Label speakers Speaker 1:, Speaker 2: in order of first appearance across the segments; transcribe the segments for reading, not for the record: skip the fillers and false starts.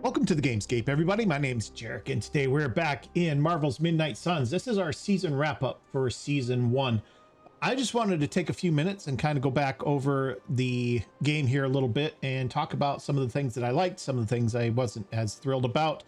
Speaker 1: Welcome to the Gamescape, everybody. My name's Jarek, and today we're back in Marvel's Midnight Suns. This is our season wrap-up for Season 1. I just wanted to take a few minutes and kind of go back over the game here a little bit and talk about some of the things that I liked, some of the things I wasn't as thrilled about,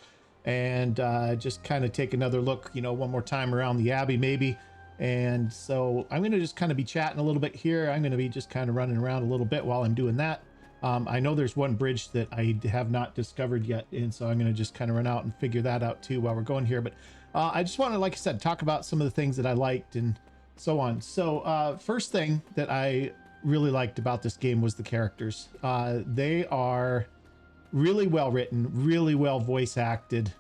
Speaker 1: and just kind of take another look, you know, one more time around the Abbey maybe. And so I'm going to just kind of be chatting a little bit here. I'm going to be just kind of running around a little bit while I'm doing that. I know there's one bridge that I have not discovered yet, and so I'm going to just kind of run out and figure that out too while we're going here. But I just want to, like I said, talk about some of the things that I liked and so on. So first thing that I really liked about this game was the characters. They are really well written, really well voice acted.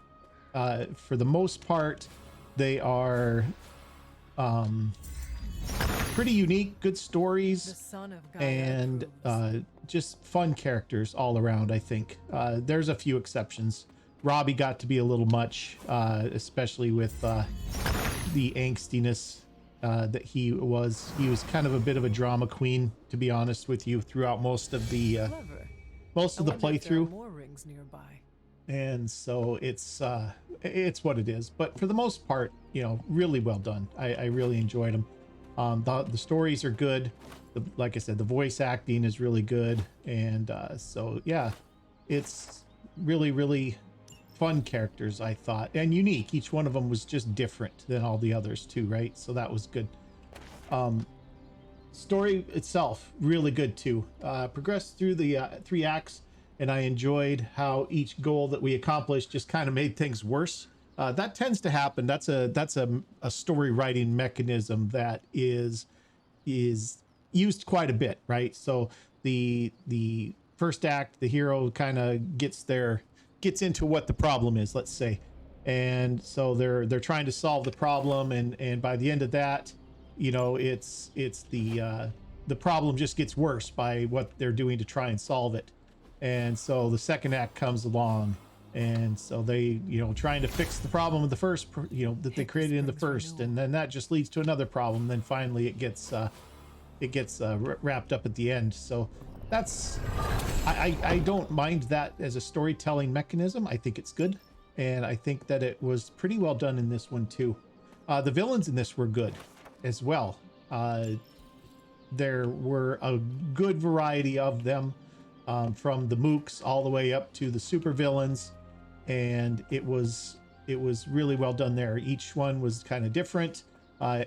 Speaker 1: For the most part, they are pretty unique, good stories, and just fun characters all around. I think there's a few exceptions. Robbie got to be a little much, especially with the angstiness that he was kind of a bit of a drama queen, to be honest with you, throughout most of the playthrough.
Speaker 2: More rings nearby.
Speaker 1: And so it's what it is, but for the most part, you know, really well done. I really enjoyed them. The stories are good. Like I said, the voice acting is really good. And so, yeah, it's really, really fun characters, I thought, and unique. Each one of them was just different than all the others too, right? So that was good. Story itself, really good too. Progressed through the 3 acts, and I enjoyed how each goal that we accomplished just kind of made things worse. That tends to happen. That's a story writing mechanism that is used quite a bit, right? So the first act, the hero kind of gets into what the problem is, let's say, and so they're trying to solve the problem, and by the end of that, you know, it's the problem just gets worse by what they're doing to try and solve it. And so the second act comes along, and so they, you know, trying to fix the problem of the first, you know, that they created in the first, and then that just leads to another problem. And then finally it gets wrapped up at the end. So that's, I don't mind that as a storytelling mechanism. I think it's good, and I think that it was pretty well done in this one too. The villains in this were good as well. There were a good variety of them, from the mooks all the way up to the super villains, and it was really well done there. Each one was kind of different.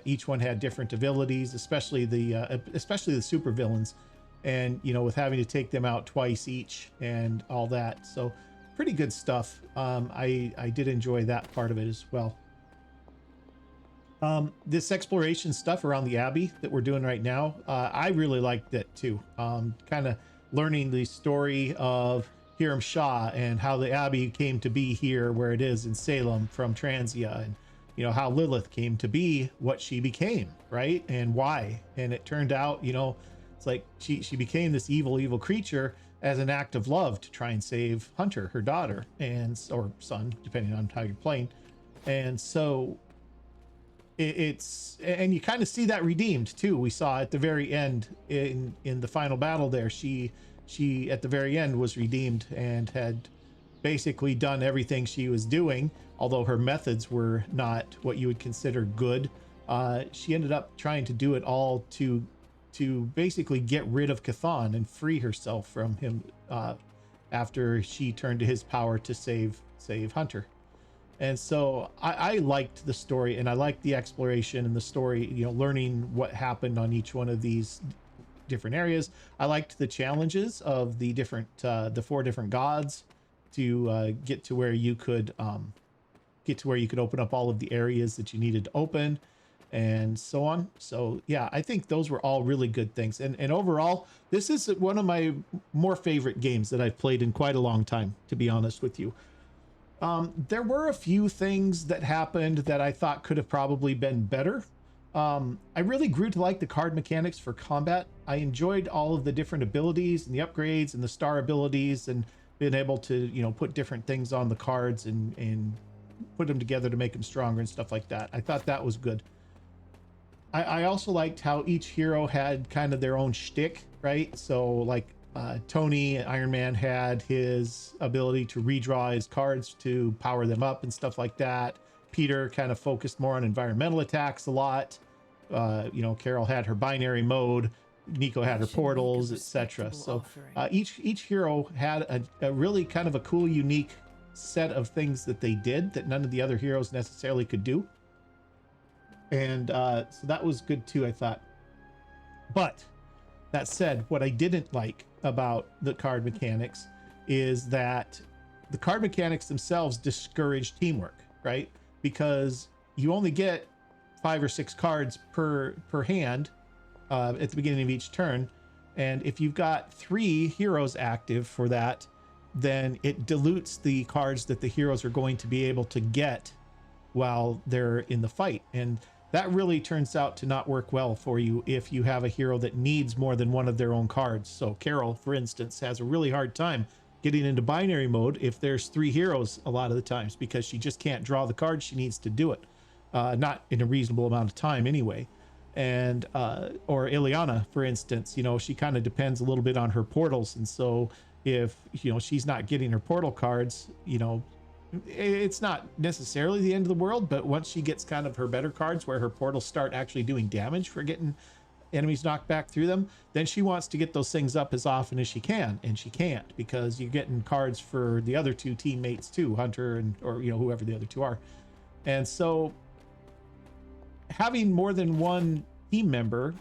Speaker 1: Each one had different abilities, especially the super villains, and you know, with having to take them out twice each and all that. So pretty good stuff. I did enjoy that part of it as well. This exploration stuff around the Abbey that we're doing right now, I really liked it too. Kind of learning the story of Hiram Shah and how the Abbey came to be here where it is in Salem from Transia, and you know, how Lilith came to be what she became, right? And why. And it turned out, you know, it's like she became this evil creature as an act of love to try and save Hunter, her daughter, or son, depending on how you're playing. And so and you kind of see that redeemed too. We saw at the very end in the final battle there, she at the very end was redeemed and had basically done everything she was doing, although her methods were not what you would consider good. She ended up trying to do it all to basically get rid of Chthon and free herself from him, after she turned to his power to save Hunter. And so I liked the story, and I liked the exploration and the story, you know, learning what happened on each one of these different areas. I liked the challenges of the 4 different gods to get to where you could open up all of the areas that you needed to open, and so on. So yeah, I think those were all really good things. And overall, this is one of my more favorite games that I've played in quite a long time, to be honest with you. There were a few things that happened that I thought could have probably been better. I really grew to like the card mechanics for combat. I enjoyed all of the different abilities and the upgrades and the star abilities, and being able to, you know, put different things on the cards and put them together to make them stronger and stuff like that. I thought that was good. I also liked how each hero had kind of their own shtick, right? So like Tony, Iron Man, had his ability to redraw his cards to power them up and stuff like that. Peter kind of focused more on environmental attacks a lot. You know, Carol had her binary mode. Nico had her portals, etc. So each hero had a really kind of a cool, unique set of things that they did that none of the other heroes necessarily could do. And so that was good too, I thought. But that said, what I didn't like about the card mechanics is that the card mechanics themselves discourage teamwork, right? Because you only get 5 or 6 cards per hand at the beginning of each turn. And if you've got 3 heroes active for that, then it dilutes the cards that the heroes are going to be able to get while they're in the fight. And that really turns out to not work well for you if you have a hero that needs more than one of their own cards. So Carol, for instance, has a really hard time getting into binary mode if there's 3 heroes a lot of the times, because she just can't draw the cards she needs to do it. Not in a reasonable amount of time anyway. And or Ileana, for instance, you know, she kind of depends a little bit on her portals. And so if, you know, she's not getting her portal cards, you know, it's not necessarily the end of the world, but once she gets kind of her better cards where her portals start actually doing damage for getting enemies knocked back through them, then she wants to get those things up as often as she can, and she can't, because you're getting cards for the other 2 teammates too, Hunter and, or, you know, whoever the other 2 are. And so having more than one team member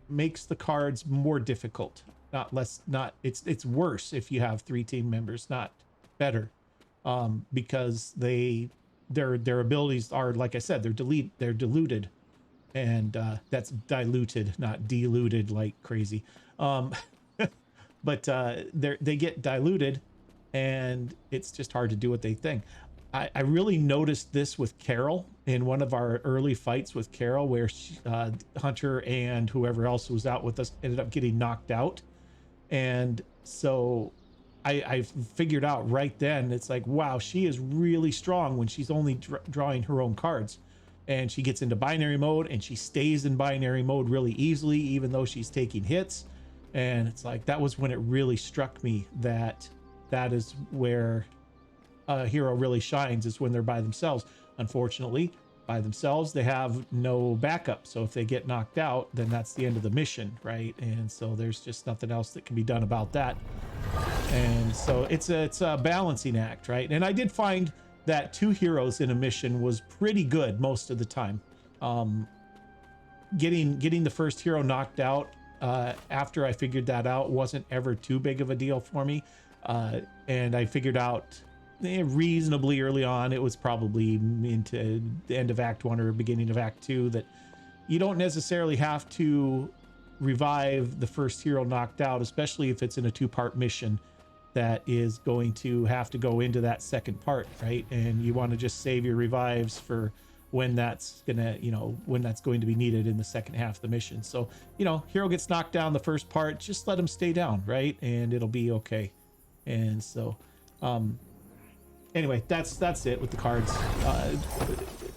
Speaker 1: makes the cards more difficult, not less. Not it's worse if you have 3 team members, not better. Because their abilities are, like I said, they're diluted, and that's diluted, not diluted like crazy. But they get diluted, and it's just hard to do what they think. I really noticed this with Carol in one of our early fights with Carol, where she, Hunter and whoever else was out with us ended up getting knocked out, and so I figured out right then, it's like, wow, she is really strong when she's only drawing her own cards, and she gets into binary mode and she stays in binary mode really easily, even though she's taking hits. And it's like, that was when it really struck me that that is where a hero really shines, is when they're by themselves. Unfortunately, by themselves, they have no backup. So if they get knocked out, then that's the end of the mission, right? And so there's just nothing else that can be done about that. And so it's a balancing act, right? And I did find that 2 heroes in a mission was pretty good most of the time. Getting the first hero knocked out after I figured that out wasn't ever too big of a deal for me. And I figured out reasonably early on, it was probably into the end of Act 1 or beginning of Act 2, that you don't necessarily have to revive the first hero knocked out, especially if it's in a 2-part mission that is going to have to go into that second part, right? And you want to just save your revives for when that's gonna, you know, when that's going to be needed in the second half of the mission. So, you know, hero gets knocked down the first part, just let him stay down, right? And it'll be okay. And so anyway, that's it with the cards.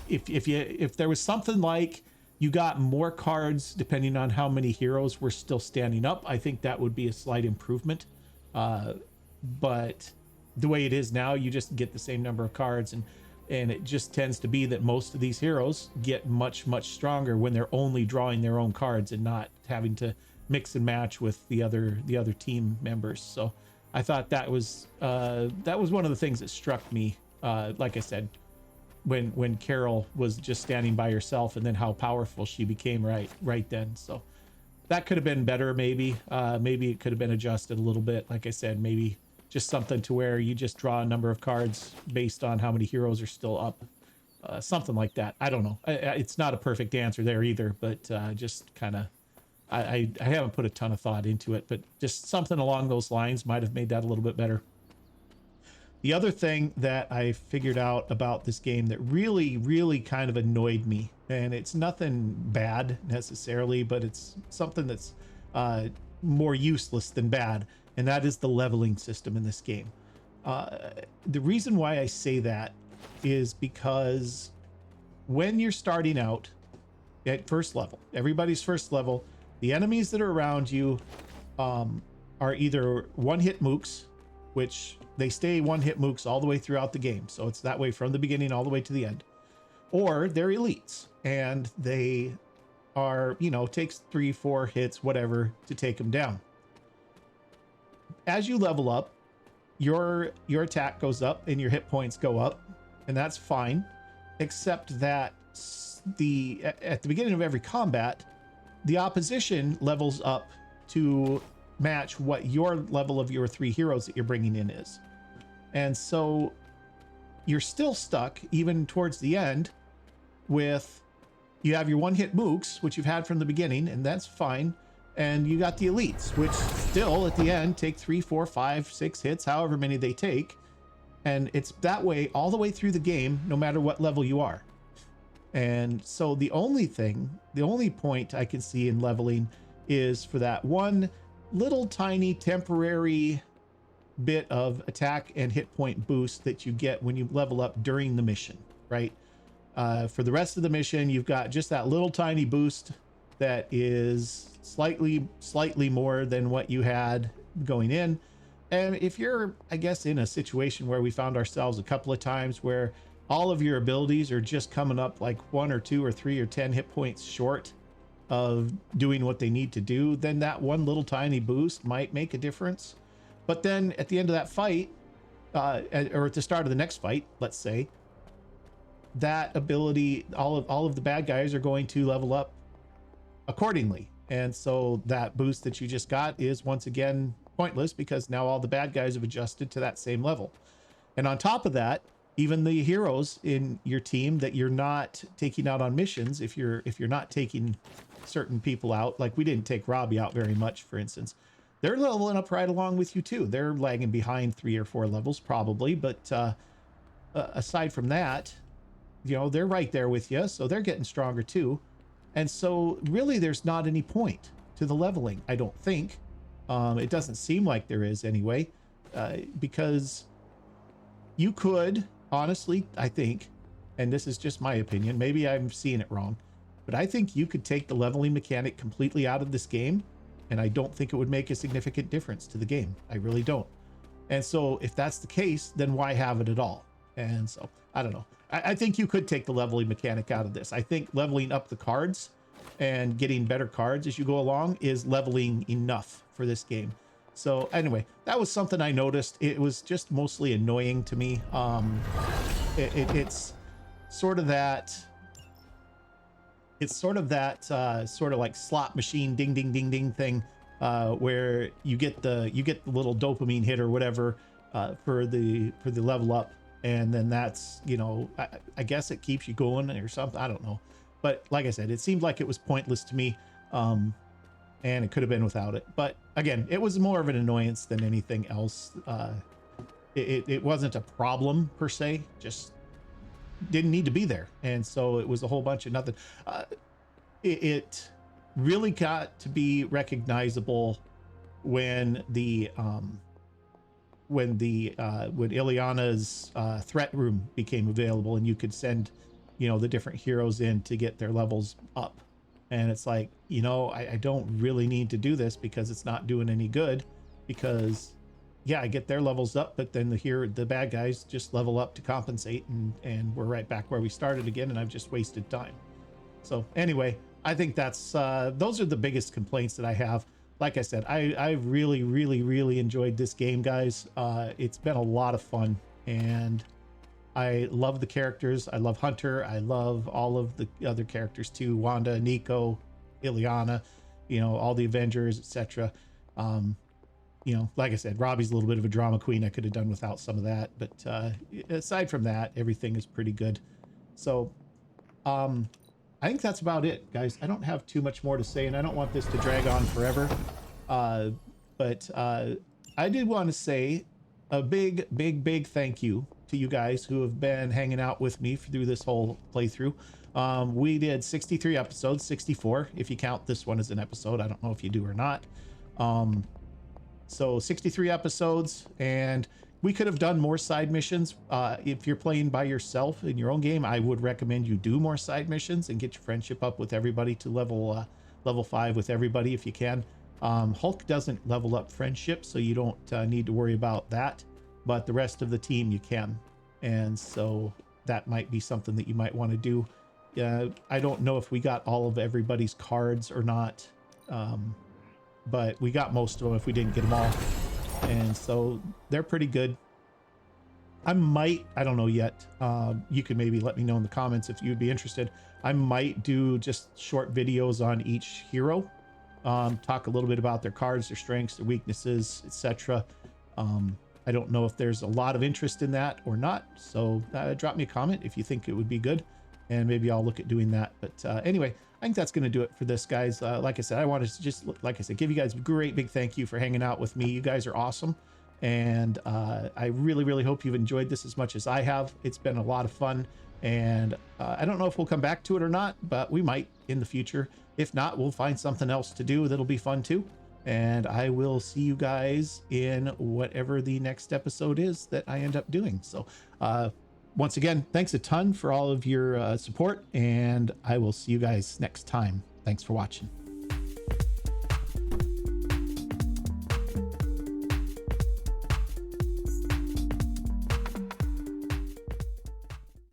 Speaker 1: If there was something like you got more cards depending on how many heroes were still standing up, I think that would be a slight improvement. But the way it is now, you just get the same number of cards, and it just tends to be that most of these heroes get much stronger when they're only drawing their own cards and not having to mix and match with the other team members. So I thought that was one of the things that struck me, like I said, when Carol was just standing by herself, and then how powerful she became right then. So that could have been better, maybe. Maybe it could have been adjusted a little bit. Like I said, maybe just something to where you just draw a number of cards based on how many heroes are still up. Something like that. I don't know. It's not a perfect answer there either, but just kind of, I haven't put a ton of thought into it, but just something along those lines might have made that a little bit better. The other thing that I figured out about this game that really kind of annoyed me, and it's nothing bad necessarily, but it's something that's more useless than bad, and that is the leveling system in this game. The reason why I say that is because when you're starting out at first level, everybody's first level, the enemies that are around you are either one-hit mooks, which they stay one-hit mooks all the way throughout the game. So it's that way from the beginning all the way to the end. Or they're elites, and they are, you know, takes 3-4 hits, whatever, to take them down. As you level up, your attack goes up and your hit points go up, and that's fine, except that at the beginning of every combat, the opposition levels up to match what your level of your 3 heroes that you're bringing in is. And so you're still stuck even towards the end with, you have your one-hit mooks, which you've had from the beginning, and that's fine. And you got the elites, which still at the end take 3, 4, 5, 6 hits, however many they take. And it's that way all the way through the game, no matter what level you are. And so the only point I can see in leveling is for that one little tiny temporary bit of attack and hit point boost that you get when you level up during the mission, right? For the rest of the mission, you've got just that little tiny boost that is slightly more than what you had going in. And if you're, I guess, in a situation where we found ourselves a couple of times where all of your abilities are just coming up like 1 or 2 or 3 or 10 hit points short of doing what they need to do, then that one little tiny boost might make a difference. But then at the end of that fight, or at the start of the next fight, let's say, that ability, all of the bad guys are going to level up accordingly. And so that boost that you just got is once again pointless, because now all the bad guys have adjusted to that same level. And on top of that, even the heroes in your team that you're not taking out on missions, if you're not taking certain people out, like we didn't take Robbie out very much, for instance, they're leveling up right along with you too. They're lagging behind 3 or 4 levels probably, but aside from that, you know, they're right there with you, so they're getting stronger too. And so really there's not any point to the leveling, I don't think. It doesn't seem like there is anyway, because you could, honestly, I think, and this is just my opinion, maybe I'm seeing it wrong, but I think you could take the leveling mechanic completely out of this game, and I don't think it would make a significant difference to the game. I really don't. And so if that's the case, then why have it at all? And so, I don't know. I think you could take the leveling mechanic out of this. I think leveling up the cards and getting better cards as you go along is leveling enough for this game. So anyway, that was something I noticed. It was just mostly annoying to me. It's sort of that, sort of like slot machine ding ding ding ding thing, where you get the little dopamine hit or whatever for the level up, and then that's, you know, I guess it keeps you going or something. I don't know, but like I said, it seemed like it was pointless to me, and it could have been without it. But again, it was more of an annoyance than anything else. It wasn't a problem per se, just didn't need to be there. And so it was a whole bunch of nothing. It really got to be recognizable when Ileana's threat room became available, and you could send, you know, the different heroes in to get their levels up. And it's like, you know, I don't really need to do this because it's not doing any good, because yeah, I get their levels up, but then the bad guys just level up to compensate, and we're right back where we started again, and I've just wasted time. So anyway, I think that's those are the biggest complaints that I have. Like I said, I really, really, really enjoyed this game, guys. It's been a lot of fun, and I love the characters. I love Hunter. I love all of the other characters too. Wanda, Nico, Ileana, you know, all the Avengers, etc. You know, like I said, Robbie's a little bit of a drama queen. I could have done without some of that, but aside from that, everything is pretty good. So I think that's about it, guys. I don't have too much more to say, and I don't want this to drag on forever. But I did want to say a big, big, big thank you to you guys who have been hanging out with me through this whole playthrough. We did 63 episodes, 64 if you count this one as an episode. I don't know if you do or not. So 63 episodes, and we could have done more side missions. If you're playing by yourself in your own game, I would recommend you do more side missions and get your friendship up with everybody to level 5 with everybody if you can. Hulk doesn't level up friendship, so you don't need to worry about that, but the rest of the team you can. And so that might be something that you might want to do. I don't know if we got all of everybody's cards or not, but we got most of them if we didn't get them all. And so they're pretty good. I don't know yet. You could maybe let me know in the comments if you'd be interested. I might do just short videos on each hero. Talk a little bit about their cards, their strengths, their weaknesses, etc. I don't know if there's a lot of interest in that or not. So drop me a comment if you think it would be good, and maybe I'll look at doing that. But anyway, I think that's going to do it for this, guys. Like I said, I wanted to just, like I said, give you guys a great big thank you for hanging out with me. You guys are awesome. And I really, really hope you've enjoyed this as much as I have. It's been a lot of fun. And I don't know if we'll come back to it or not, but we might in the future. If not, we'll find something else to do that'll be fun too. And I will see you guys in whatever the next episode is that I end up doing. So once again, thanks a ton for all of your support, and I will see you guys next time. Thanks for watching.